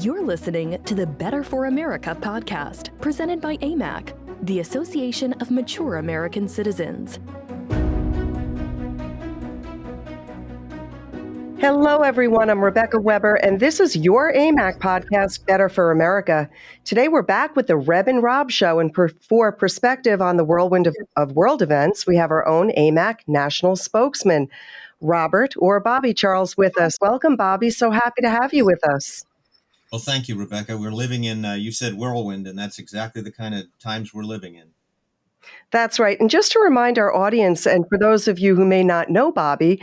You're listening to the Better for America podcast, presented by Amac, the Association of Mature American Citizens. Hello, everyone. I'm Rebecca Weber, and this is your AMAC podcast, Better for America. Today, we're back with the Reb and Rob show, and for perspective on the whirlwind of world events, we have our own AMAC national spokesman, Robert or Bobby Charles, with us. Welcome, Bobby. So happy to have you with us. Well, thank you, Rebecca. We're living in, you said whirlwind, and that's exactly the kind of times we're living in. That's right. And just to remind our audience, and for those of you who may not know Bobby,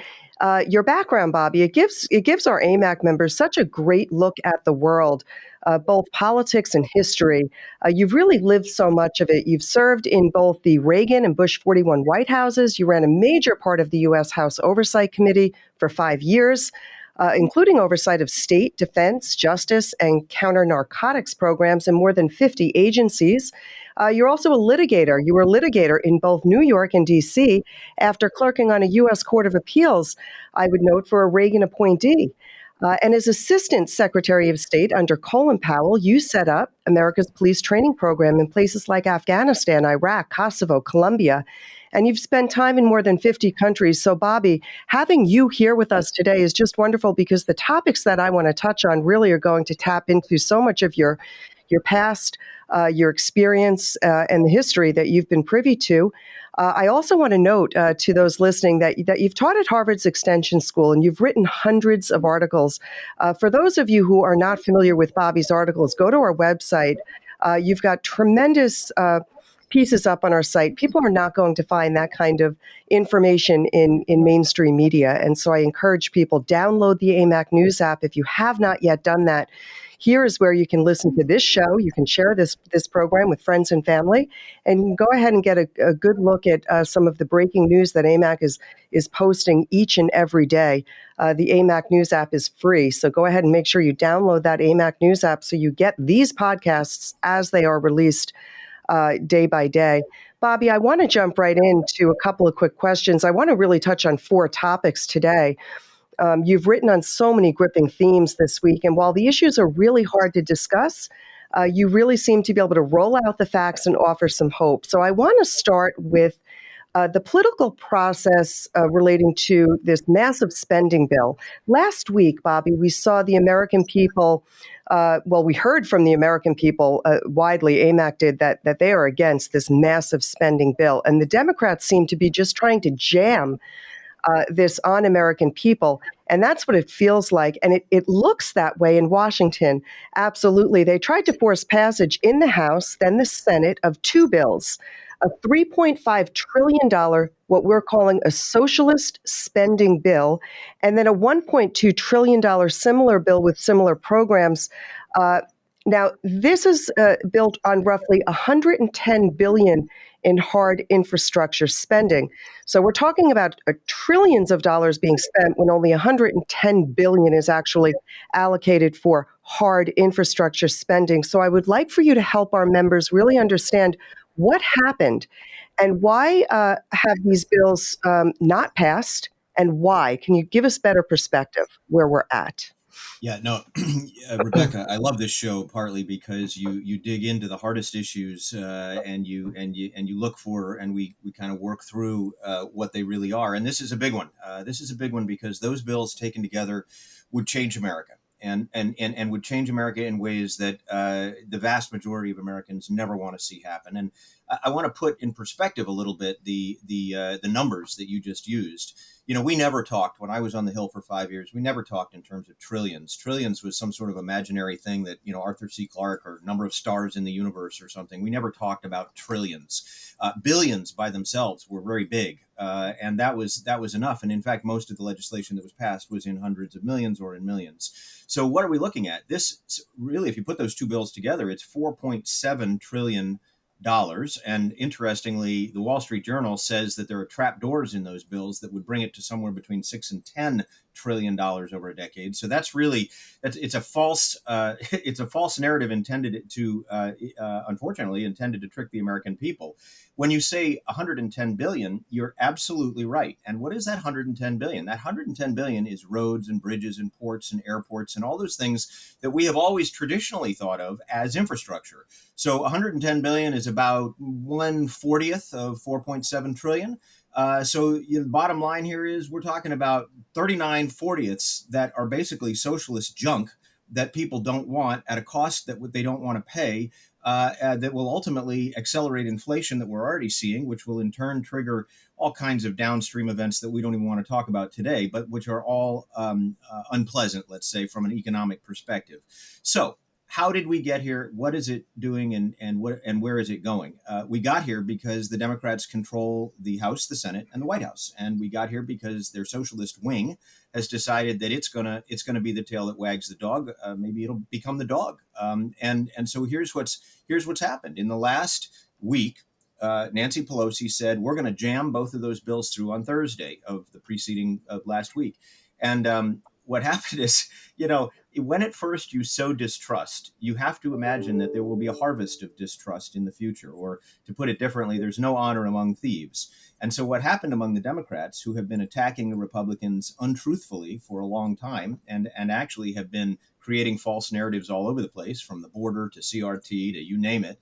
your background, Bobby, it gives our AMAC members such a great look at the world, both politics and history. You've really lived so much of it. You've served in both the Reagan and Bush 41 White Houses. You ran a major part of the U.S. House Oversight Committee for 5 years, including oversight of state, defense, justice, and counter-narcotics programs in more than 50 agencies. You're also a litigator. You were a litigator in both New York and D.C. after clerking on a U.S. Court of Appeals, I would note, for a Reagan appointee. And as Assistant Secretary of State under Colin Powell, you set up America's police training program in places like Afghanistan, Iraq, Kosovo, Colombia, and you've spent time in more than 50 countries. So, Bobby, having you here with us today is just wonderful because the topics that I want to touch on really are going to tap into so much of your past, your experience, and the history that you've been privy to. I also want to note to those listening that you've taught at Harvard's Extension School and you've written hundreds of articles. For those of you who are not familiar with Bobby's articles, go to our website. You've got tremendous pieces up on our site. People are not going to find that kind of information in mainstream media. And so I encourage people, download the AMAC News app. If you have not yet done that, here is where you can listen to this show. You can share this program with friends and family, and go ahead and get a good look at some of the breaking news that AMAC is posting each and every day. The AMAC News app is free, so go ahead and make sure you download that AMAC News app so you get these podcasts as they are released day by day. Bobby, I want to jump right into a couple of quick questions. I want to really touch on 4 topics today. You've written on so many gripping themes this week, and while the issues are really hard to discuss, you really seem to be able to roll out the facts and offer some hope. So I want to start with the political process relating to this massive spending bill. Last week, Bobby, we saw the American people, we heard from the American people widely, AMAC did, that they are against this massive spending bill. And the Democrats seem to be just trying to jam this on American people. And that's what it feels like. And it looks that way in Washington. Absolutely. They tried to force passage in the House, then the Senate, of 2 bills, a $3.5 trillion, what we're calling a socialist spending bill, and then a $1.2 trillion similar bill with similar programs. Now, this is built on roughly $110 billion in hard infrastructure spending. So we're talking about trillions of dollars being spent when only $110 billion is actually allocated for hard infrastructure spending. So I would like for you to help our members really understand what happened and why have these bills not passed, and why? Can you give us better perspective where we're at? Yeah, no, Rebecca, I love this show partly because you dig into the hardest issues and you look for, and we kind of work through what they really are. And this is a big one. This is a big one because those bills taken together would change America and would change America in ways that the vast majority of Americans never want to see happen. And I want to put in perspective a little bit the numbers that you just used. You know, we never talked, when I was on the Hill for 5 years, we never talked in terms of trillions. Trillions was some sort of imaginary thing that, you know, Arthur C. Clarke, or number of stars in the universe or something. We never talked about trillions. Billions by themselves were very big. And that was enough. And in fact, most of the legislation that was passed was in hundreds of millions or in millions. So what are we looking at? This really, if you put those 2 bills together, it's $4.7 trillion. And interestingly, the Wall Street Journal says that there are trapdoors in those bills that would bring it to somewhere between $6 and $10 trillion over a decade. So that's really it's a false it's a false narrative intended to unfortunately intended to trick the American people. When you say 110 billion, you're absolutely right. And what is that 110 billion? That 110 billion is roads and bridges and ports and airports and all those things that we have always traditionally thought of as infrastructure. So 110 billion is about 1/40th of 4.7 trillion. So the bottom line here is we're talking about 39/40ths that are basically socialist junk that people don't want at a cost that they don't want to pay, that will ultimately accelerate inflation that we're already seeing, which will in turn trigger all kinds of downstream events that we don't even want to talk about today, but which are all unpleasant, let's say, from an economic perspective. So how did we get here? What is it doing, and where is it going? We got here because the Democrats control the House, the Senate, and the White House, and we got here because their socialist wing has decided that it's gonna be the tail that wags the dog. Maybe it'll become the dog. And so here's what's happened in the last week. Nancy Pelosi said we're going to jam both of those bills through on Thursday of the preceding of last week, and what happened is, when at first you sow distrust, you have to imagine that there will be a harvest of distrust in the future. Or to put it differently, there's no honor among thieves. And so what happened among the Democrats, who have been attacking the Republicans untruthfully for a long time and actually have been creating false narratives all over the place, from the border to CRT to you name it,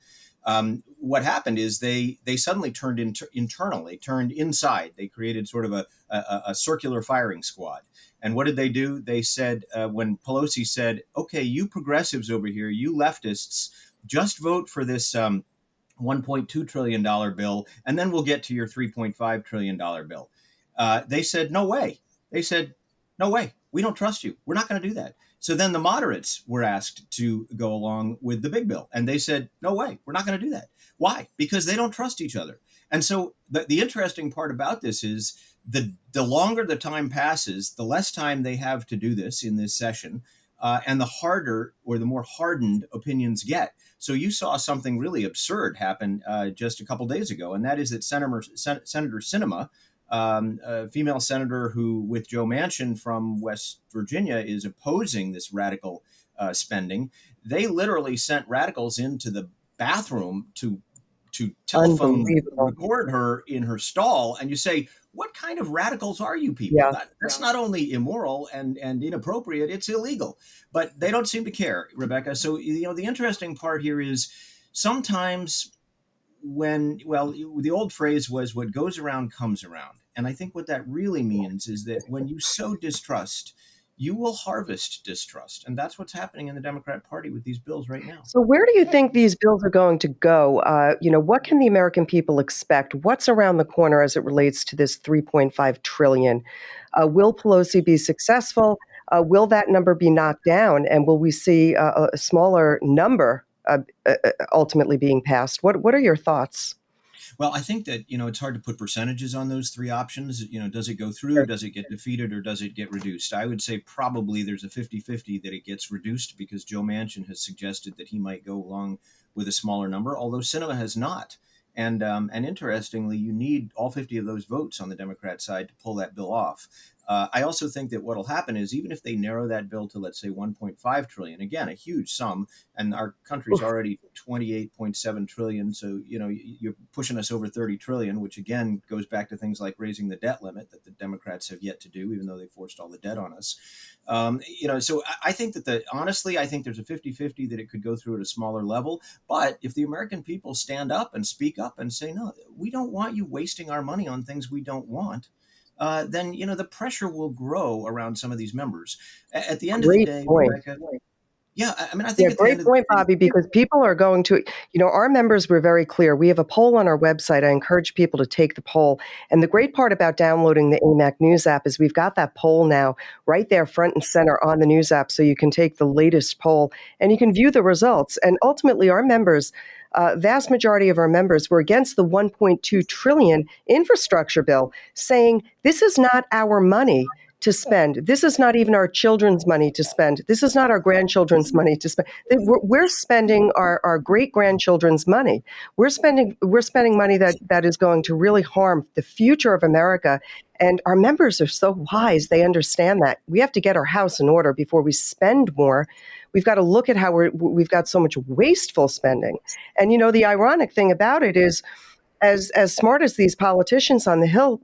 what happened is they suddenly turned internal. They turned inside. They created sort of a circular firing squad. And what did they do? They said, when Pelosi said, okay, you progressives over here, you leftists, just vote for this $1.2 trillion bill, and then we'll get to your $3.5 trillion bill. They said, no way. They said, no way. We don't trust you. We're not going to do that. So then the moderates were asked to go along with the big bill. And they said, no way, we're not going to do that. Why? Because they don't trust each other. And so the interesting part about this is the longer the time passes, the less time they have to do this in this session, and the harder or the more hardened opinions get. So you saw something really absurd happen just a couple days ago, and that is that Senator Sinema, a female senator who, with Joe Manchin from West Virginia, is opposing this radical spending. They literally sent radicals into the bathroom to telephone record her in her stall. And you say, what kind of radicals are you people? Yeah. That's not only immoral and inappropriate, it's illegal. But they don't seem to care, Rebecca. So, the interesting part here is sometimes the old phrase was what goes around comes around. And I think what that really means is that when you sow distrust, you will harvest distrust. And that's what's happening in the Democrat Party with these bills right now. So where do you think these bills are going to go? What can the American people expect? What's around the corner as it relates to this $3.5 trillion? Will Pelosi be successful? Will that number be knocked down? And will we see a smaller number ultimately being passed? What are your thoughts? Well, I think that, it's hard to put percentages on those three options. Does it go through, does it get defeated, or does it get reduced? I would say probably there's a 50-50 that it gets reduced, because Joe Manchin has suggested that he might go along with a smaller number, although Sinema has not. And interestingly, you need all 50 of those votes on the Democrat side to pull that bill off. I also think that what will happen is, even if they narrow that bill to, let's say, 1.5 trillion, again, a huge sum, and our country's already 28.7 trillion. So, you're pushing us over 30 trillion, which again goes back to things like raising the debt limit that the Democrats have yet to do, even though they forced all the debt on us. So I think that honestly, I think there's a 50-50 that it could go through at a smaller level. But if the American people stand up and speak up and say, no, we don't want you wasting our money on things we don't want, then the pressure will grow around some of these members. At the end of the day, Rebecca, I think great point, Bobby, because people are going to, our members were very clear. We have a poll on our website. I encourage people to take the poll. And the great part about downloading the Amac News app is we've got that poll now right there front and center on the news app, so you can take the latest poll and you can view the results. And ultimately, our members, vast majority of our members were against the $1.2 trillion infrastructure bill, saying this is not our money to spend. This is not even our children's money to spend. This is not our grandchildren's money to spend. We're spending our great-grandchildren's money. We're spending money that is going to really harm the future of America. And our members are so wise. They understand that. We have to get our house in order before we spend more. We've got to look at how we've got so much wasteful spending. And, the ironic thing about it is, as smart as these politicians on the Hill,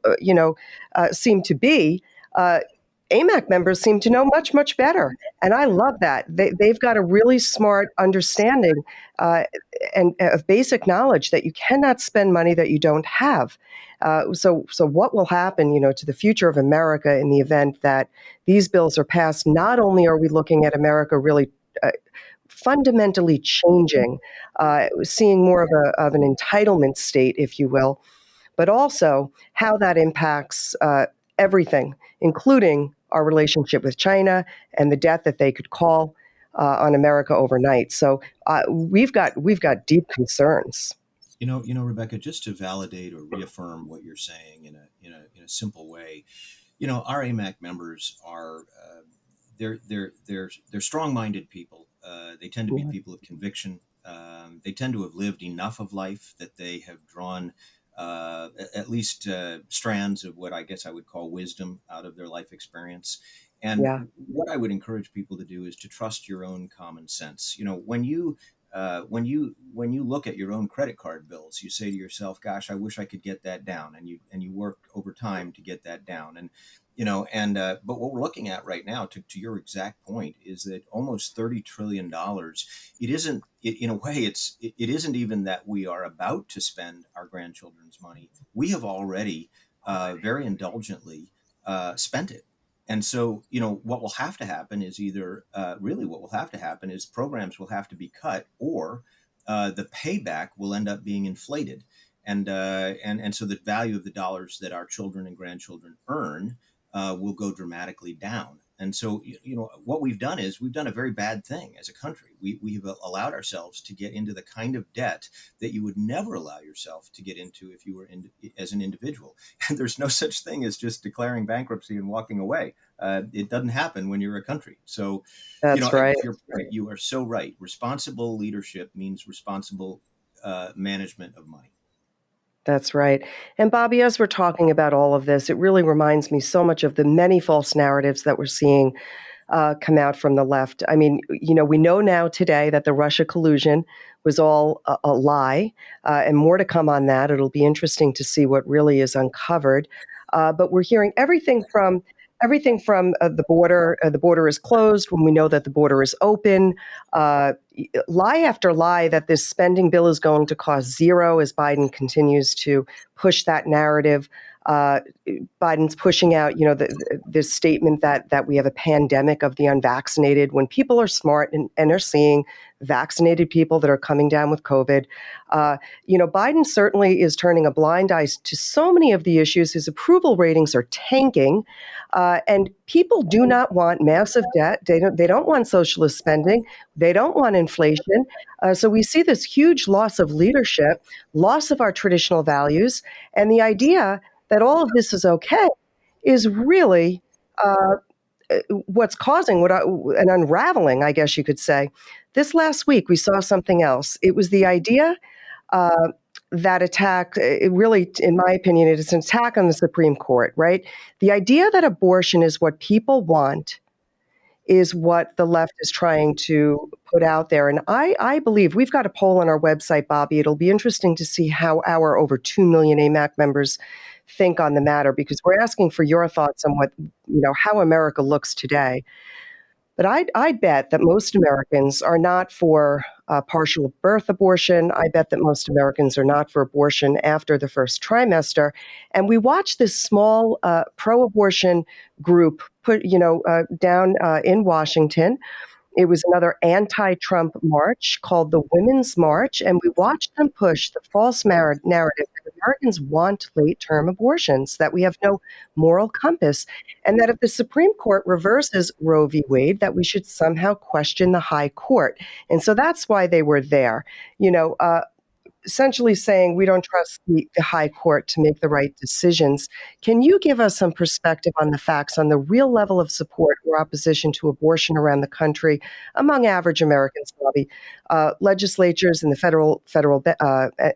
seem to be, AMAC members seem to know much, much better. And I love that. They've got a really smart understanding and of basic knowledge that you cannot spend money that you don't have. So what will happen, to the future of America in the event that these bills are passed? Not only are we looking at America really fundamentally changing, seeing more of an entitlement state, if you will, but also how that impacts everything, including our relationship with China and the debt that they could call on America overnight. So we've got deep concerns. Rebecca, just to validate or reaffirm what you're saying in a simple way, our AMAC members are they're strong-minded people. They tend to be people of conviction. They tend to have lived enough of life that they have drawn at least strands of what I guess I would call wisdom out of their life experience. And Yeah. what I would encourage people to do is to trust your own common sense. When you look at your own credit card bills, you say to yourself, "Gosh, I wish I could get that down," and you work over time to get that down. And but what we're looking at right now, to your exact point, is that almost $30 trillion. It isn't. In a way, it isn't even that we are about to spend our grandchildren's money. We have already very indulgently spent it. And so, what will have to happen is either what will have to happen is programs will have to be cut, or the payback will end up being inflated. And so the value of the dollars that our children and grandchildren earn will go dramatically down. And so, what we've done is we've done a very bad thing as a country. We have allowed ourselves to get into the kind of debt that you would never allow yourself to get into if you were as an individual. And there's no such thing as just declaring bankruptcy and walking away. It doesn't happen when you're a country. So, That's right. you are so right. Responsible leadership means responsible management of money. That's right. And Bobby, as we're talking about all of this, it really reminds me so much of the many false narratives that we're seeing come out from the left. I mean, we know now today that the Russia collusion was all a lie, and more to come on that. It'll be interesting to see what really is uncovered. But we're hearing everything from the border. The border is closed when we know that the border is open. Lie after lie that this spending bill is going to cost zero as Biden continues to push that narrative. Biden's pushing out, this statement that we have a pandemic of the unvaccinated, when people are smart and are seeing vaccinated people that are coming down with COVID. Biden certainly is turning a blind eye to so many of the issues. His approval ratings are tanking, and people do not want massive debt. They don't want socialist spending. They don't want inflation. So we see this huge loss of leadership, loss of our traditional values, and the idea that all of this is okay is really what's causing an unraveling, I guess you could say. This last week, we saw something else. It was the idea that attack, it really, in my opinion, it is an attack on the Supreme Court, right? The idea that abortion is what people want is what the left is trying to put out there. And I believe we've got a poll on our website, Bobby. It'll be interesting to see how our over 2 million AMAC members think on the matter, because we're asking for your thoughts on how America looks today. But I'd bet that most Americans are not for partial birth abortion. I bet that most Americans are not for abortion after the first trimester. And we watch this small pro-abortion group put, down in Washington. It was another anti-Trump march called the Women's March, and we watched them push the false narrative that Americans want late-term abortions, that we have no moral compass, and that if the Supreme Court reverses Roe v. Wade, that we should somehow question the high court. And so that's why they were there. essentially saying we don't trust the high court to make the right decisions. Can you give us some perspective on the facts on the real level of support or opposition to abortion around the country among average Americans, Bobby? Legislatures in the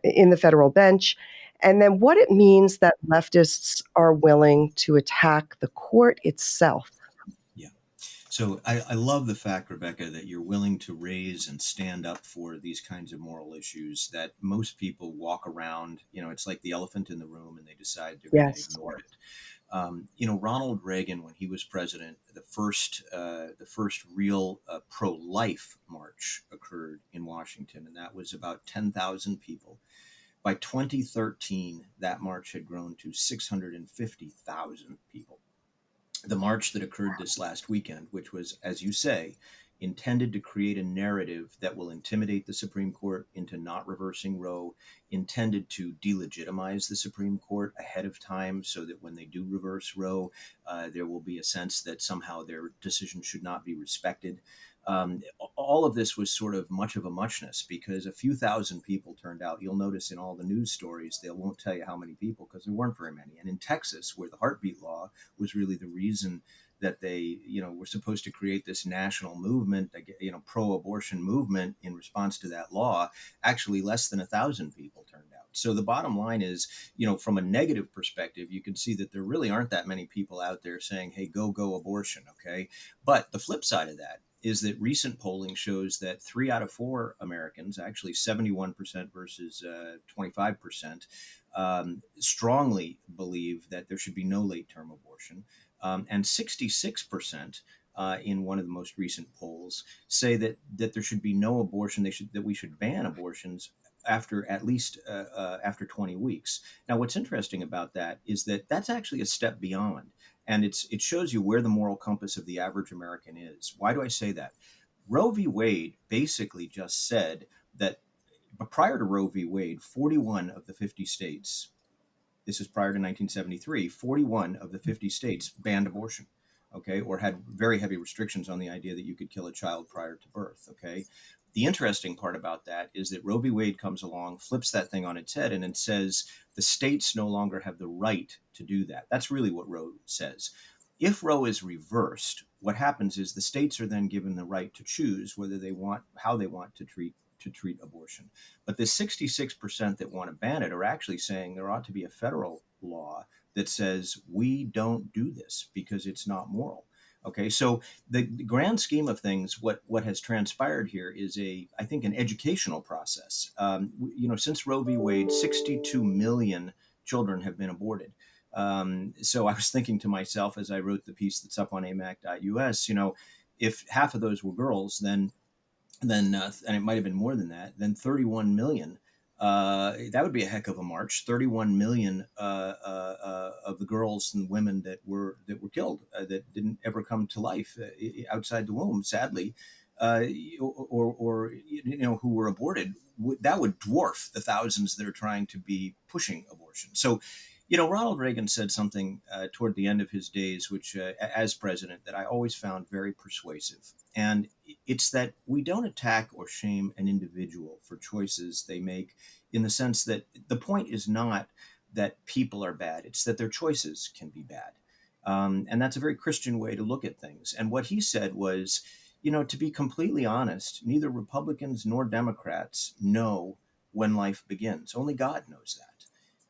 in the federal bench, and then what it means that leftists are willing to attack the court itself. Yeah. So I love the fact, Rebecca, that you're willing to raise and stand up for these kinds of moral issues that most people walk around. It's like the elephant in the room and they decide they're going to Yes. ignore it. Ronald Reagan, when he was president, the first real pro-life march occurred in Washington, and that was about 10,000 people. By 2013, that march had grown to 650,000 people. The march that occurred this last weekend, which was, as you say, intended to create a narrative that will intimidate the Supreme Court into not reversing Roe, intended to delegitimize the Supreme Court ahead of time so that when they do reverse Roe, there will be a sense that somehow their decision should not be respected. All of this was sort of much of a muchness because a few thousand people turned out. You'll notice in all the news stories, they won't tell you how many people because there weren't very many. And in Texas, where the heartbeat law was really the reason that they, were supposed to create this national movement, pro-abortion movement in response to that law, actually less than 1,000 people turned out. So the bottom line is, from a negative perspective, you can see that there really aren't that many people out there saying, hey, go abortion, okay? But the flip side of that is that recent polling shows that 3 out of 4 Americans, actually 71% versus 25%, strongly believe that there should be no late-term abortion. And 66% in one of the most recent polls say that there should be no abortion. That we should ban abortions after at least after 20 weeks. Now, what's interesting about that is that that's actually a step beyond. And it shows you where the moral compass of the average American is. Why do I say that? Roe v. Wade basically just said that, but prior to Roe v. Wade, 41 of the 50 states, this is prior to 1973, 41 of the 50 states banned abortion, okay, or had very heavy restrictions on the idea that you could kill a child prior to birth, okay? The interesting part about that is that Roe v. Wade comes along, flips that thing on its head, and it says the states no longer have the right to do that. That's really what Roe says. If Roe is reversed, what happens is the states are then given the right to choose how they want to treat abortion. But the 66% that want to ban it are actually saying there ought to be a federal law that says we don't do this because it's not moral. Okay, so the grand scheme of things, what has transpired here is I think, an educational process. Since Roe v. Wade, 62 million children have been aborted. So I was thinking to myself as I wrote the piece that's up on amac.us, if half of those were girls, then and it might have been more than that, then 31 million. That would be a heck of a march. 31 million of the girls and women that were killed, that didn't ever come to life outside the womb, sadly, or who were aborted. That would dwarf the thousands that are trying to be pushing abortion. So, Ronald Reagan said something toward the end of his days, which, as president, that I always found very persuasive. And it's that we don't attack or shame an individual for choices they make, in the sense that the point is not that people are bad, it's that their choices can be bad. And that's a very Christian way to look at things. And what he said was, to be completely honest, neither Republicans nor Democrats know when life begins. Only God knows that.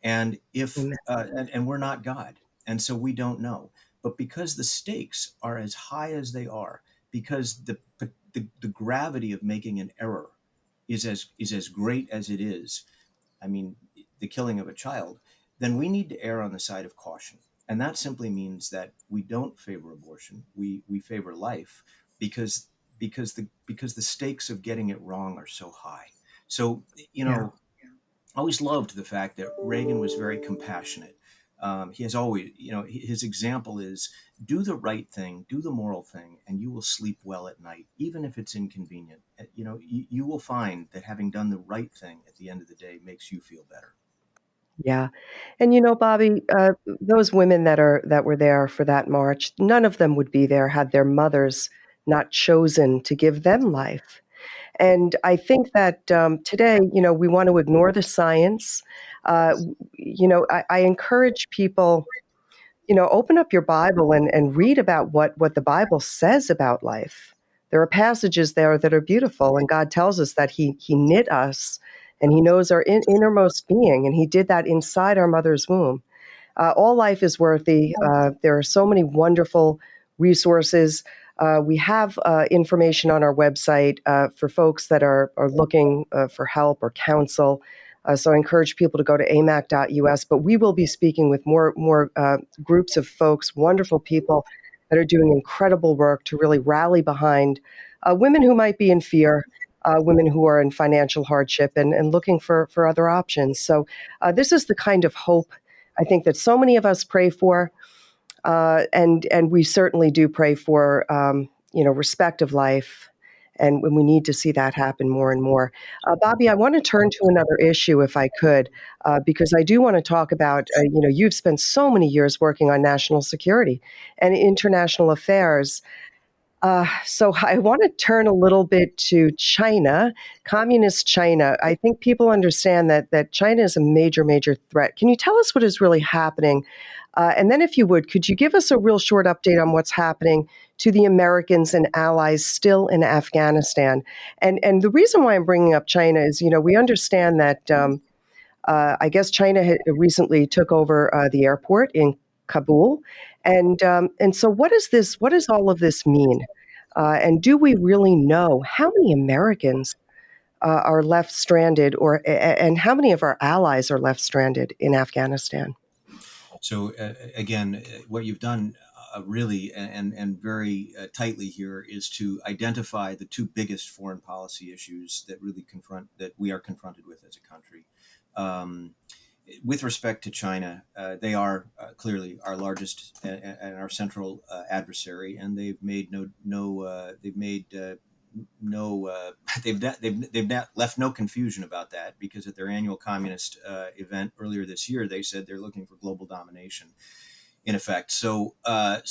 And and we're not God, and so we don't know. But because the stakes are as high as they are, because the gravity of making an error is as great as it is, I mean, the killing of a child, then we need to err on the side of caution. And that simply means that we don't favor abortion. We favor life because the stakes of getting it wrong are so high. So, Yeah. I always loved the fact that Reagan was very compassionate. He has always, his example is do the right thing, do the moral thing, and you will sleep well at night, even if it's inconvenient. You will find that having done the right thing at the end of the day makes you feel better. Yeah. And Bobby, those women that were there for that march, none of them would be there had their mothers not chosen to give them life. And I think that today, we want to ignore the science. I encourage people, open up your Bible and read about what the Bible says about life. There are passages there that are beautiful, and God tells us that He knit us and He knows our innermost being, and He did that inside our mother's womb. All life is worthy. There are so many wonderful resources. We have information on our website for folks that are looking for help or counsel. So I encourage people to go to amac.us. But we will be speaking with more groups of folks, wonderful people that are doing incredible work to really rally behind women who might be in fear, women who are in financial hardship and looking for other options. So this is the kind of hope I think that so many of us pray for, and we certainly do pray for respect of life, and we need to see that happen more and more. Bobby, I want to turn to another issue if I could, because I do want to talk about you've spent so many years working on national security and international affairs. So I want to turn a little bit to China, communist China. I think people understand that China is a major, major threat. Can you tell us what is really happening? And then, if you would, could you give us a real short update on what's happening to the Americans and allies still in Afghanistan? And the reason why I'm bringing up China is, we understand that I guess China recently took over the airport in Kabul, and so what is this? What does all of this mean? And do we really know how many Americans are left stranded, and how many of our allies are left stranded in Afghanistan? So again, what you've done really and very tightly here is to identify the two biggest foreign policy issues that really we are confronted with as a country. Um, with respect to China, they are clearly our largest and our central adversary, and they've made no they've not left no confusion about that, because at their annual communist event earlier this year, they said they're looking for global domination in effect. So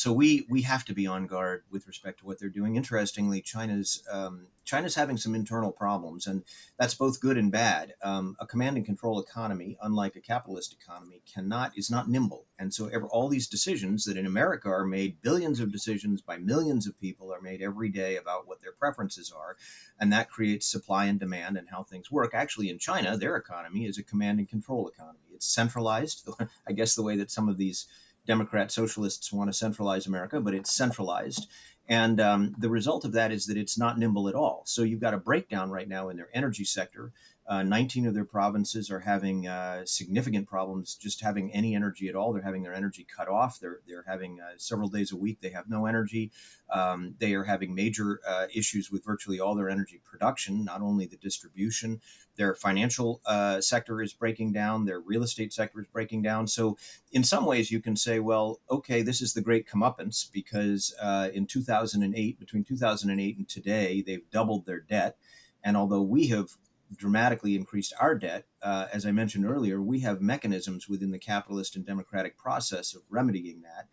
we have to be on guard with respect to what they're doing. Interestingly, China's having some internal problems, and that's both good and bad. A command and control economy, unlike a capitalist economy, is not nimble, and so all these decisions that in America are made, billions of decisions by millions of people, are made every day about what their preferences are, and that creates supply and demand and how things work. Actually, in China, their economy is a command and control economy. It's centralized, I guess the way that some of these Democrat socialists want to centralize America, but it's centralized. And the result of that is that it's not nimble at all. So you've got a breakdown right now in their energy sector. 19 of their provinces are having significant problems just having any energy at all. They're having their energy cut off. They're having several days a week they have no energy. They are having major issues with virtually all their energy production, not only the distribution. Their financial sector is breaking down. Their real estate sector is breaking down. So in some ways you can say, well, okay, this is the great comeuppance, because in 2008, between 2008 and today, they've doubled their debt. And although we have dramatically increased our debt, as I mentioned earlier, we have mechanisms within the capitalist and democratic process of remedying that.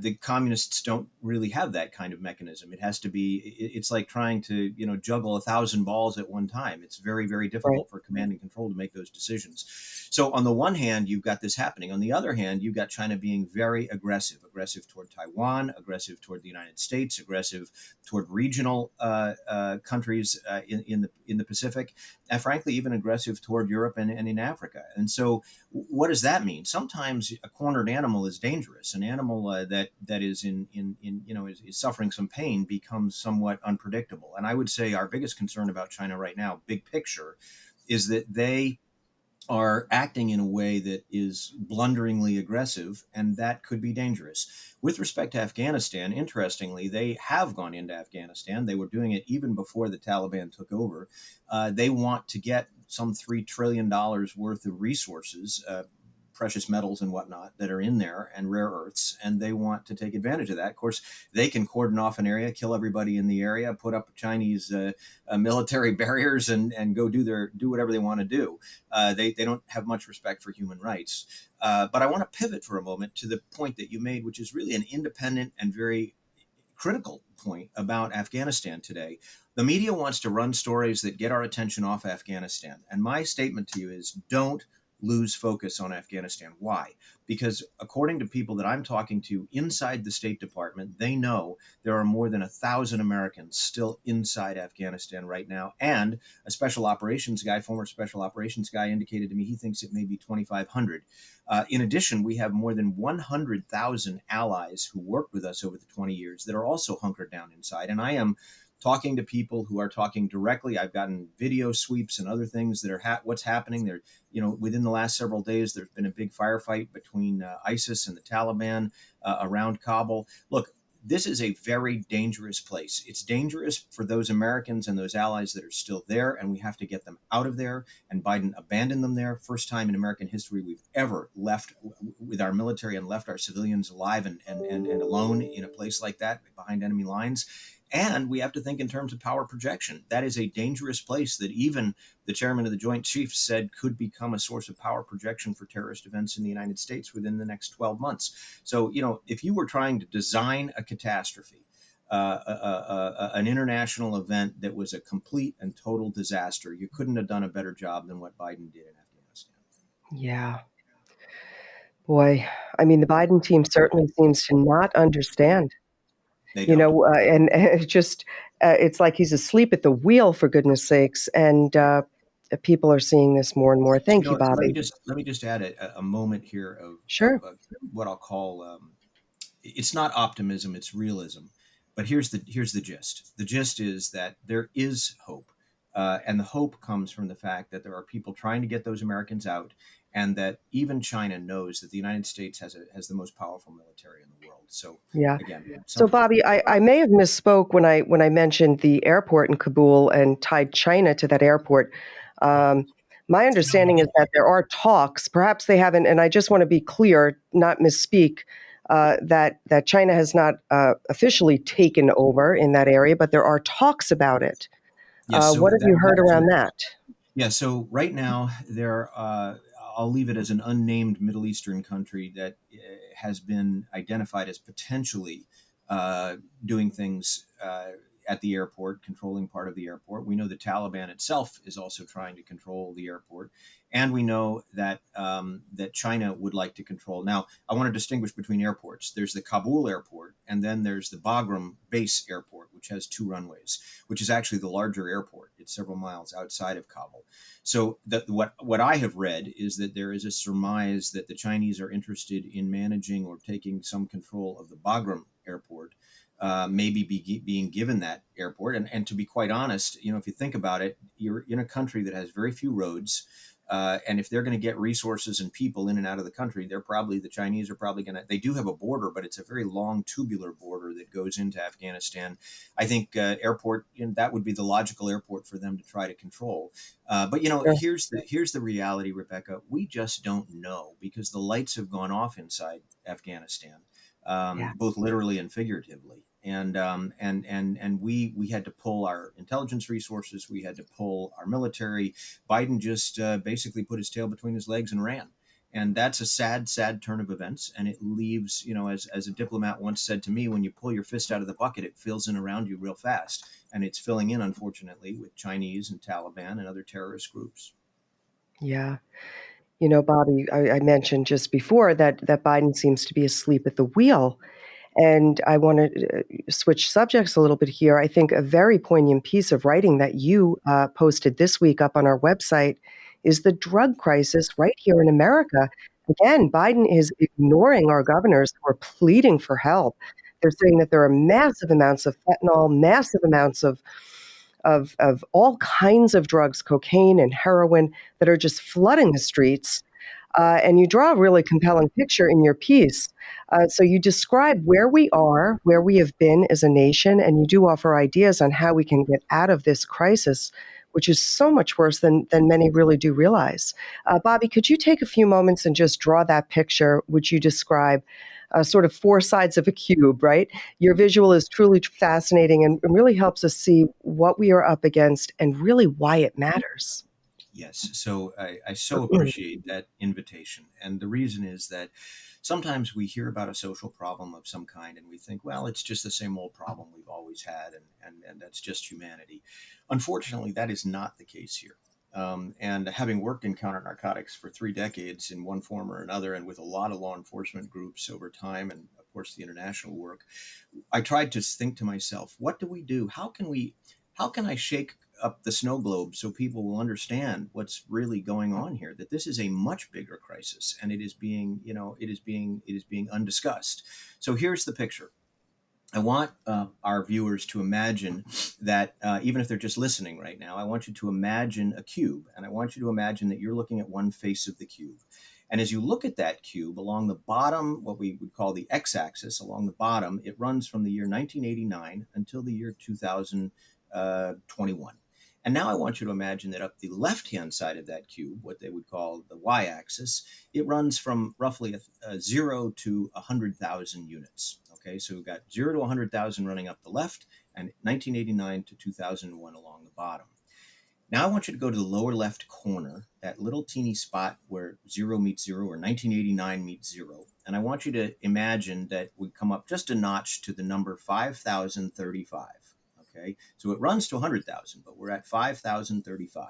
The communists don't really have that kind of mechanism. It has to be, it's like trying to, juggle 1,000 balls at one time. It's very, very Right. difficult for command and control to make those decisions. So on the one hand, you've got this happening. On the other hand, you've got China being very aggressive toward Taiwan, aggressive toward the United States, aggressive toward regional countries in the Pacific, and frankly, even aggressive toward Europe and in Africa. And so what does that mean? Sometimes a cornered animal is dangerous. An animal that is is suffering some pain becomes somewhat unpredictable. And I would say our biggest concern about China right now, big picture, is that they are acting in a way that is blunderingly aggressive, and that could be dangerous. With respect to Afghanistan, interestingly, they have gone into Afghanistan. They were doing it even before the Taliban took over. They want to get some $3 trillion worth of resources, precious metals and whatnot, that are in there, and rare earths, and they want to take advantage of that. Of course, they can cordon off an area, kill everybody in the area, put up Chinese military barriers, and go do whatever they want to do. They don't have much respect for human rights. But I want to pivot for a moment to the point that you made, which is really an independent and very critical point about Afghanistan today. The media wants to run stories that get our attention off Afghanistan. And my statement to you is don't lose focus on Afghanistan. Why? Because according to people that I'm talking to inside the State Department, they know there are more than 1,000 Americans still inside Afghanistan right now. And a special operations guy, former special operations guy, indicated to me he thinks it may be 2,500. In addition, we have more than 100,000 allies who worked with us over the 20 years that are also hunkered down inside. And I am talking to people who are talking directly. I've gotten video sweeps and other things that are what's happening there. Within the last several days, there's been a big firefight between ISIS and the Taliban around Kabul. Look, this is a very dangerous place. It's dangerous for those Americans and those allies that are still there, and we have to get them out of there. And Biden abandoned them there. First time in American history we've ever left with our military and left our civilians alive and alone in a place like that behind enemy lines. And we have to think in terms of power projection. That is a dangerous place that even the chairman of the Joint Chiefs said could become a source of power projection for terrorist events in the United States within the next 12 months. So, if you were trying to design a catastrophe, an international event that was a complete and total disaster, you couldn't have done a better job than what Biden did in Afghanistan. Yeah. Boy, I mean, the Biden team certainly seems to not understand. They don't. And it's like he's asleep at the wheel, for goodness sakes. And people are seeing this more and more. Thank you, Bobby. Let me just add a moment here Sure. of what I'll call it's not optimism, it's realism. But here's the gist. The gist is that there is hope, and the hope comes from the fact that there are people trying to get those Americans out, and that even China knows that the United States has the most powerful military in the world. So Yeah. again, So, Bobby, I may have misspoke when I mentioned the airport in Kabul and tied China to that airport. My understanding is that there are talks. Perhaps they haven't, and I just want to be clear, not misspeak. That China has not officially taken over in that area, but there are talks about it. yes. So What have you heard around that? Yeah, so right now I'll leave it as an unnamed Middle Eastern country that has been identified as potentially doing things at the airport, controlling part of the airport. We know the Taliban itself is also trying to control the airport, and we know that that China would like to control. Now, I want to distinguish between airports. There's the Kabul airport, and then there's the Bagram base airport, which has 2 runways, which is actually the larger airport. It's several miles outside of Kabul. So what I have read is that there is a surmise that the Chinese are interested in managing or taking some control of the Bagram airport, maybe being given that airport. And to be quite honest, if you think about it, you're in a country that has very few roads. And if they're going to get resources and people in and out of the country, the Chinese are probably going to, they do have a border, but it's a very long tubular border that goes into Afghanistan. I think airport, that would be the logical airport for them to try to control. But here's the reality, Rebecca. We just don't know because the lights have gone off inside Afghanistan, both literally and figuratively. And we had to pull our intelligence resources. We had to pull our military. Biden just basically put his tail between his legs and ran. And that's a sad, sad turn of events. And it leaves, as a diplomat once said to me, when you pull your fist out of the bucket, it fills in around you real fast. And it's filling in, unfortunately, with Chinese and Taliban and other terrorist groups. Yeah. Bobby, I mentioned just before that Biden seems to be asleep at the wheel. And I want to switch subjects a little bit here. I think a very poignant piece of writing that you posted this week up on our website is the drug crisis right here in America. Again, Biden is ignoring our governors who are pleading for help. They're saying that there are massive amounts of fentanyl, massive amounts of all kinds of drugs, cocaine and heroin, that are just flooding the streets. And you draw a really compelling picture in your piece. So you describe where we are, where we have been as a nation, and you do offer ideas on how we can get out of this crisis, which is so much worse than many really do realize. Bobby, could you take a few moments and just draw that picture, which you describe sort of 4 sides of a cube, right? Your visual is truly fascinating and really helps us see what we are up against and really why it matters. Yes. So I so appreciate that invitation. And the reason is that Sometimes we hear about a social problem of some kind and we think, well, it's just the same old problem we've always had, and that's just humanity. Unfortunately, that is not the case here. And having worked in counter narcotics for 3 decades in one form or another, and with a lot of law enforcement groups over time, and of course the international work, I tried to think to myself, what do we do? How can I shake up the snow globe so people will understand what's really going on here? That this is a much bigger crisis, and it is being, it is being undiscussed. So here's the picture. I want our viewers to imagine that even if they're just listening right now, I want you to imagine a cube, and I want you to imagine that you're looking at one face of the cube. And as you look at that cube along the bottom, what we would call the x-axis, along the bottom, it runs from the year 1989 until the year 2021. And now I want you to imagine that up the left-hand side of that cube, what they would call the y-axis, it runs from roughly 0 to 100,000 units. Okay, so we've got 0 to 100,000 running up the left, and 1989 to 2001 along the bottom. Now I want you to go to the lower left corner, that little teeny spot where 0 meets 0, or 1989 meets 0. And I want you to imagine that we come up just a notch to the number 5,035. Okay, so it runs to 100,000, but we're at 5,035.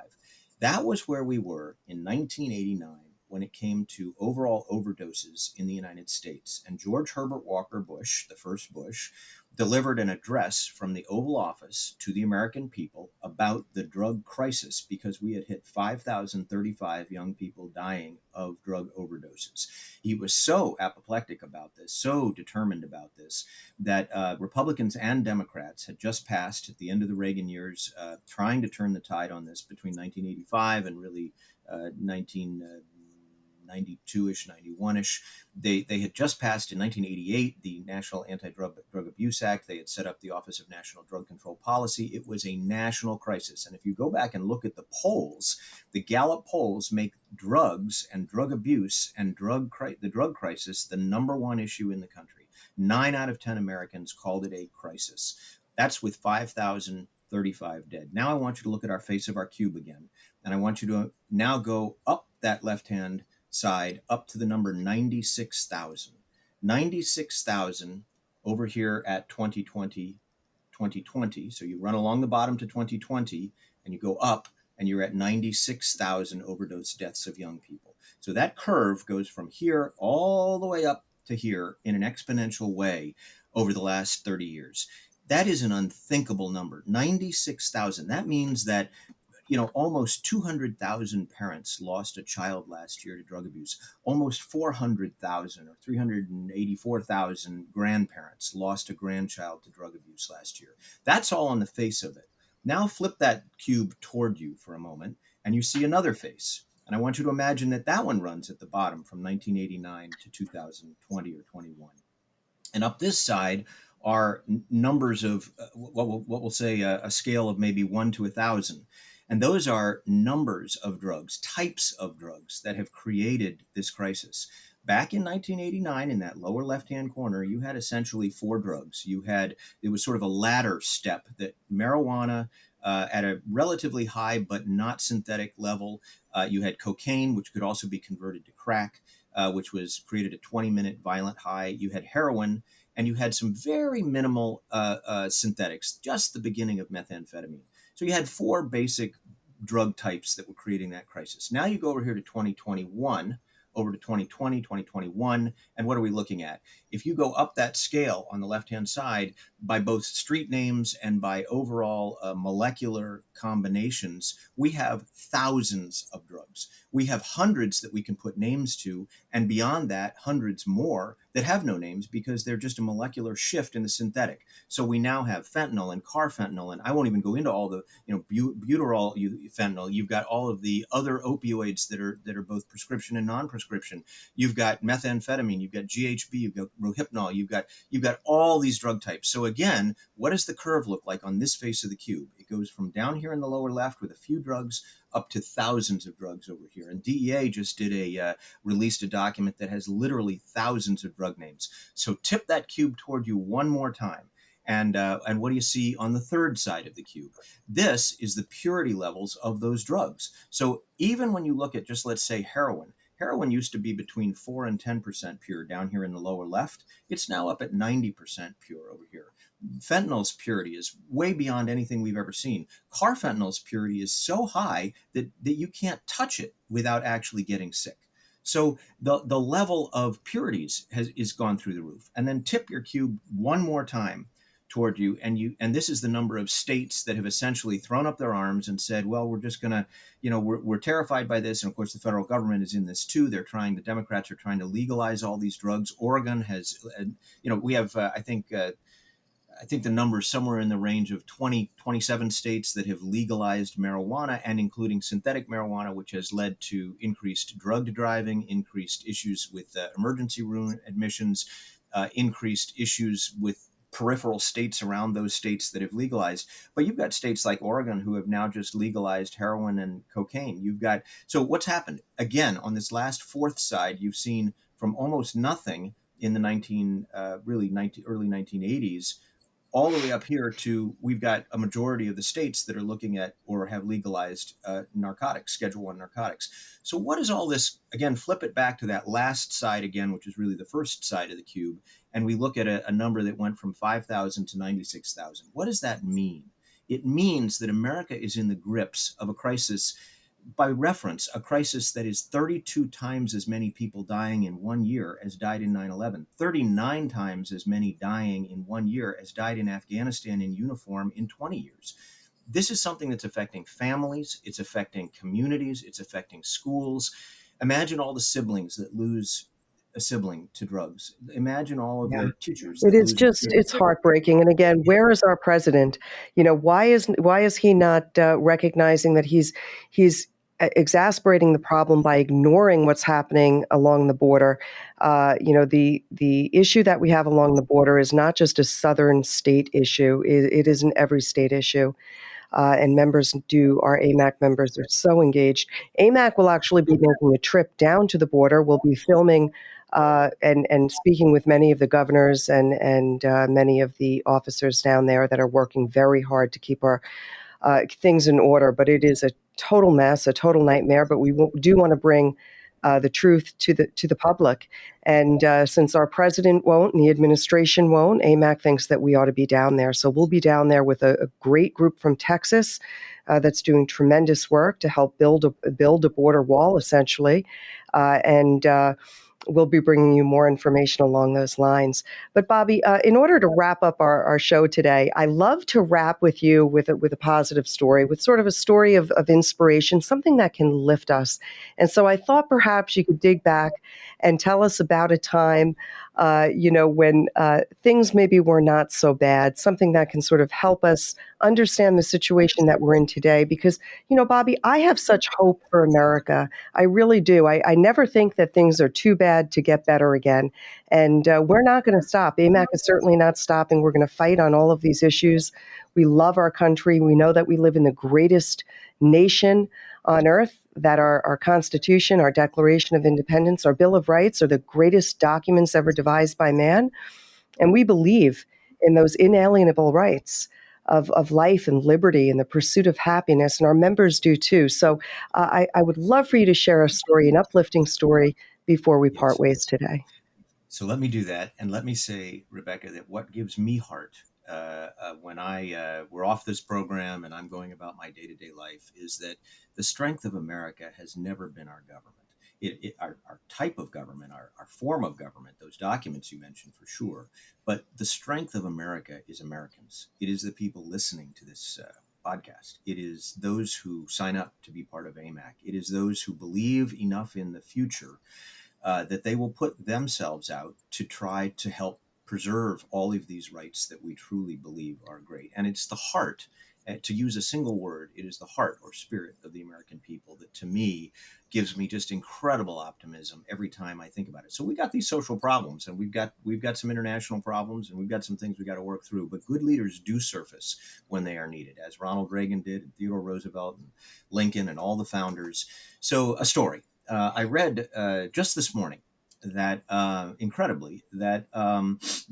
That was where we were in 1989 when it came to overall overdoses in the United States. And George Herbert Walker Bush, the first Bush, delivered an address from the Oval Office to the American people about the drug crisis, because we had hit 5,035 young people dying of drug overdoses. He was so apoplectic about this, so determined about this, that Republicans and Democrats had just passed at the end of the Reagan years, trying to turn the tide on this between 1985 and really 1992-ish, 91-ish. They had just passed in 1988 the National Anti-Drug Abuse Act. They had set up the Office of National Drug Control Policy. It was a national crisis. And if you go back and look at the polls, the Gallup polls make drugs and drug abuse and the drug crisis the number one issue in the country. 9 out of 10 Americans called it a crisis. That's with 5,035 dead. Now I want you to look at our face of our cube again. And I want you to now go up that left-hand side up to the number 96,000. 96,000 over here at 2020. So you run along the bottom to 2020 and you go up and you're at 96,000 overdose deaths of young people. So that curve goes from here all the way up to here in an exponential way over the last 30 years. That is an unthinkable number. 96,000. That means that almost 200,000 parents lost a child last year to drug abuse. Almost 400,000 or 384,000 grandparents lost a grandchild to drug abuse last year. That's all on the face of it. Now flip that cube toward you for a moment, and you see another face. And I want you to imagine that one runs at the bottom from 1989 to 2020 or 21. And up this side are numbers of what we'll say a scale of maybe 1 to 1,000. And those are numbers of drugs, types of drugs that have created this crisis. Back in 1989, in that lower left-hand corner, you had essentially 4 drugs. It was sort of a ladder step, that marijuana at a relatively high but not synthetic level. You had cocaine, which could also be converted to crack, which was created a 20-minute violent high. You had heroin, and you had some very minimal synthetics, just the beginning of methamphetamine. So you had 4 basic drug types that were creating that crisis. Now you go over here to 2021, over to 2020, 2021, and what are we looking at? If you go up that scale on the left-hand side, by both street names and by overall molecular combinations, we have thousands of drugs. We have hundreds that we can put names to, and beyond that, hundreds more that have no names because they're just a molecular shift in the synthetic. So we now have fentanyl and carfentanil, and I won't even go into all the butyryl fentanyl. You've got all of the other opioids that are both prescription and non-prescription. You've got methamphetamine, you've got GHB, you've got rohypnol, you've got all these drug types. So again, what does the curve look like on this face of the cube? It goes from down here in the lower left with a few drugs up to thousands of drugs over here. And DEA just released a document that has literally thousands of drug names. So tip that cube toward you one more time. And what do you see on the third side of the cube? This is the purity levels of those drugs. So even when you look at just, let's say, heroin Heroin used to be between 4 and 10% pure down here in the lower left. It's now up at 90% pure over here. Fentanyl's purity is way beyond anything we've ever seen. Carfentanyl's purity is so high that you can't touch it without actually getting sick. So the level of purities is gone through the roof. And then tip your cube one more time toward you, and this is the number of states that have essentially thrown up their arms and said, well, we're just going to, we're terrified by this. And of course, the federal government is in this too. The Democrats are trying to legalize all these drugs. Oregon has, we have, I think the number is somewhere in the range of 27 states that have legalized marijuana, and including synthetic marijuana, which has led to increased drug driving, increased issues with emergency room admissions, increased issues with peripheral states around those states that have legalized. But you've got states like Oregon who have now just legalized heroin and cocaine. So what's happened? Again, on this last fourth side, you've seen from almost nothing in the early 1980s all the way up here to we've got a majority of the states that are looking at or have legalized narcotics, Schedule I narcotics. So what is all this? Again, flip it back to that last side again, which is really the first side of the cube, and we look at a number that went from 5,000 to 96,000. What does that mean? It means that America is in the grips of a crisis, by reference, a crisis that is 32 times as many people dying in 1 year as died in 9/11, 39 times as many dying in 1 year as died in Afghanistan in uniform in 20 years. This is something that's affecting families, it's affecting communities, it's affecting schools. Imagine all the siblings that lose a sibling to drugs. Imagine all of Yeah. the teachers It that is lose a just, student. it's heartbreaking. And again, where is our president? Why is he not recognizing that he's exasperating the problem by ignoring what's happening along the border? The issue that we have along the border is not just a southern state issue. It is an every state issue. And our AMAC members are so engaged. AMAC will actually be making a trip down to the border. We'll be filming and speaking with many of the governors and many of the officers down there that are working very hard to keep our things in order. But it is a total mess, a total nightmare. But we do want to bring the truth to the public. And since our president won't and the administration won't, AMAC thinks that we ought to be down there. So we'll be down there with a great group from Texas that's doing tremendous work to help build a border wall, essentially. And we'll be bringing you more information along those lines. But Bobby, in order to wrap up our show today, I love to wrap with you with a positive story, with sort of a story of inspiration, something that can lift us. And so I thought perhaps you could dig back and tell us about a time, when things maybe were not so bad, something that can sort of help us understand the situation that we're in today. Because, Bobby, I have such hope for America. I really do. I never think that things are too bad to get better again. And we're not going to stop. AMAC is certainly not stopping. We're going to fight on all of these issues. We love our country. We know that we live in the greatest nation on earth, that our Constitution, our Declaration of Independence, our Bill of Rights are the greatest documents ever devised by man. And we believe in those inalienable rights of life and liberty and the pursuit of happiness, and our members do too. So I would love for you to share a story, an uplifting story, before we part Yes. ways today. So let me do that. And let me say, Rebecca, that what gives me heart when we're off this program and I'm going about my day-to-day life is that the strength of America has never been our government. Our type of government, our form of government, those documents you mentioned for sure. But the strength of America is Americans. It is the people listening to this podcast. It is those who sign up to be part of AMAC. It is those who believe enough in the future that they will put themselves out to try to help preserve all of these rights that we truly believe are great. And it's the heart, to use a single word, it is the heart or spirit of the American people that to me gives me just incredible optimism every time I think about it. So we got these social problems and we've got some international problems and we've got some things we got to work through, but good leaders do surface when they are needed, as Ronald Reagan did, and Theodore Roosevelt and Lincoln and all the founders. So a story. I read just this morning that incredibly that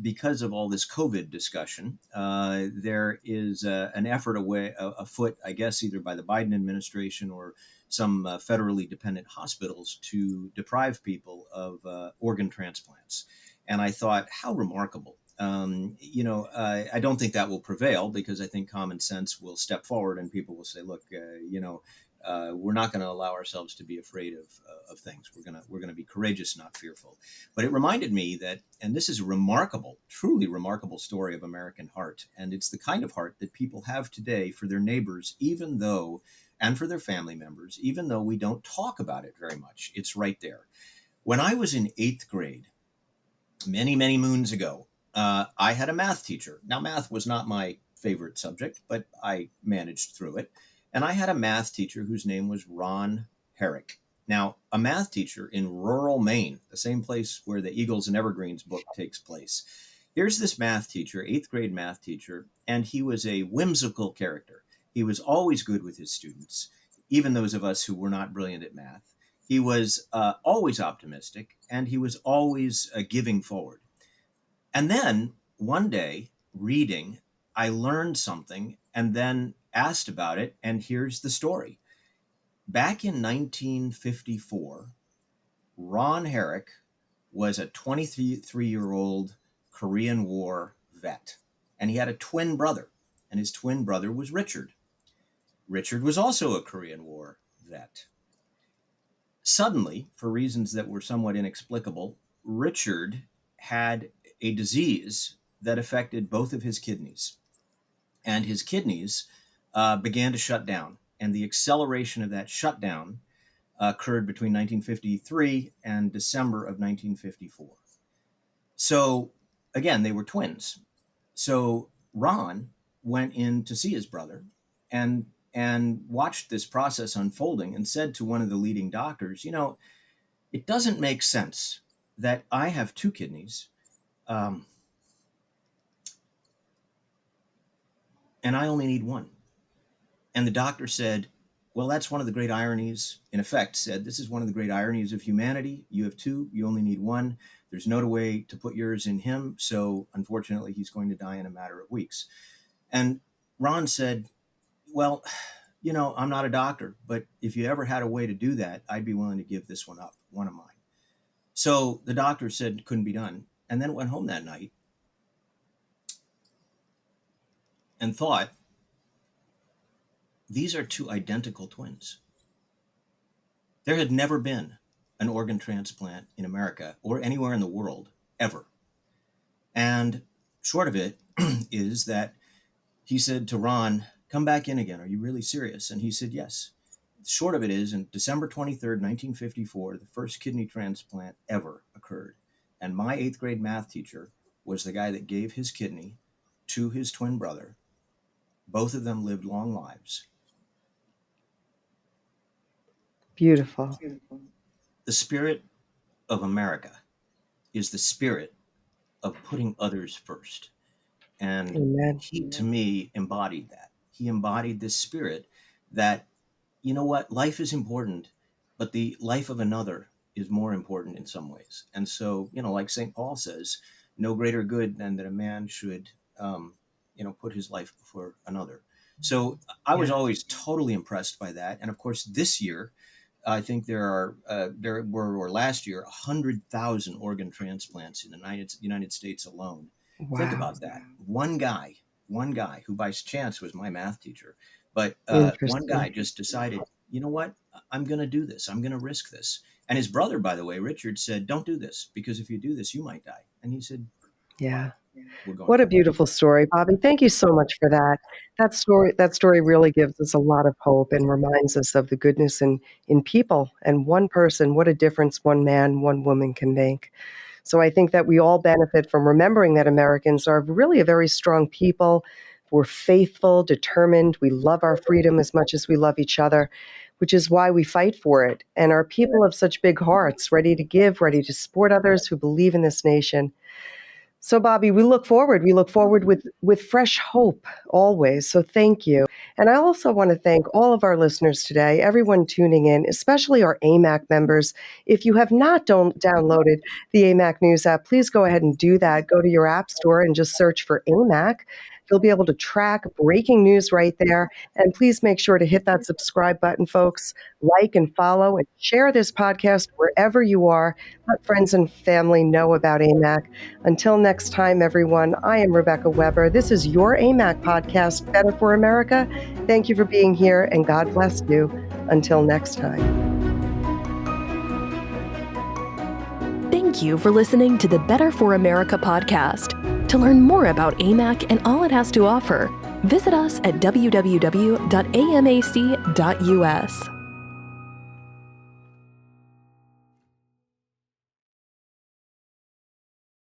because of all this COVID discussion, there is an effort afoot, I guess, either by the Biden administration or some federally dependent hospitals to deprive people of organ transplants. And I thought, how remarkable. I don't think that will prevail because I think common sense will step forward and people will say, look, we're not going to allow ourselves to be afraid of things. We're gonna be courageous, not fearful. But it reminded me that, and this is a remarkable, truly remarkable story of American heart, and it's the kind of heart that people have today for their neighbors, and for their family members, even though we don't talk about it very much. It's right there. When I was in 8th grade, many, many moons ago, I had a math teacher. Now, math was not my favorite subject, but I managed through it. And I had a math teacher whose name was Ron Herrick. Now, a math teacher in rural Maine, the same place where the Eagles and Evergreens book takes place. Here's this math teacher, 8th grade math teacher, and he was a whimsical character. He was always good with his students, even those of us who were not brilliant at math. He was always optimistic, and he was always giving forward. And then one day, reading, I learned something and then asked about it, and here's the story. Back in 1954, Ron Herrick was a 23-year-old Korean War vet, and he had a twin brother, and his twin brother was Richard. Richard was also a Korean War vet. Suddenly, for reasons that were somewhat inexplicable, Richard had a disease that affected both of his kidneys. And his kidneys began to shut down. And the acceleration of that shutdown occurred between 1953 and December of 1954. So, again, they were twins. So Ron went in to see his brother and watched this process unfolding and said to one of the leading doctors, it doesn't make sense that I have two kidneys and I only need one. And the doctor said, well, that's one of the great ironies, in effect said, this is one of the great ironies of humanity. You have two, you only need one. There's no way to put yours in him. So unfortunately, he's going to die in a matter of weeks. And Ron said, well, I'm not a doctor, but if you ever had a way to do that, I'd be willing to give this one up, one of mine. So the doctor said it couldn't be done, and then went home that night and thought, these are two identical twins. There had never been an organ transplant in America or anywhere in the world, ever. And short of it is that he said to Ron, come back in again. Are you really serious? And he said, yes. Short of it is, in December 23rd, 1954, the first kidney transplant ever occurred. And my 8th grade math teacher was the guy that gave his kidney to his twin brother. Both of them lived long lives. Beautiful. The spirit of America is the spirit of putting others first. And Amen. he, to me, embodied that. He embodied this spirit that, you know what, life is important, but the life of another is more important in some ways. And so, like St. Paul says, no greater good than that a man should, put his life before another. So I was always totally impressed by that. And of course, this year, I think last year, 100,000 organ transplants in the United States alone. Wow. Think about that. One guy who by chance was my math teacher, but one guy just decided, you know what, I'm going to do this. I'm going to risk this. And his brother, by the way, Richard, said, don't do this, because if you do this, you might die. And he said, yeah. What a beautiful story, Bobby. Thank you so much for that. That story really gives us a lot of hope and reminds us of the goodness in people and one person, what a difference one man, one woman can make. So I think that we all benefit from remembering that Americans are really a very strong people. We're faithful, determined. We love our freedom as much as we love each other, which is why we fight for it. And are people of such big hearts, ready to give, ready to support others who believe in this nation. So, Bobby, we look forward. We look forward with fresh hope always. So, thank you. And I also want to thank all of our listeners today, everyone tuning in, especially our AMAC members. If you have not downloaded the AMAC News app, please go ahead and do that. Go to your app store and just search for AMAC. You'll be able to track breaking news right there. And please make sure to hit that subscribe button, folks. Like and follow and share this podcast wherever you are. Let friends and family know about AMAC. Until next time, everyone, I am Rebecca Weber. This is your AMAC podcast, Better for America. Thank you for being here, and God bless you. Until next time. Thank you for listening to the Better for America podcast. To learn more about AMAC and all it has to offer, visit us at www.amac.us.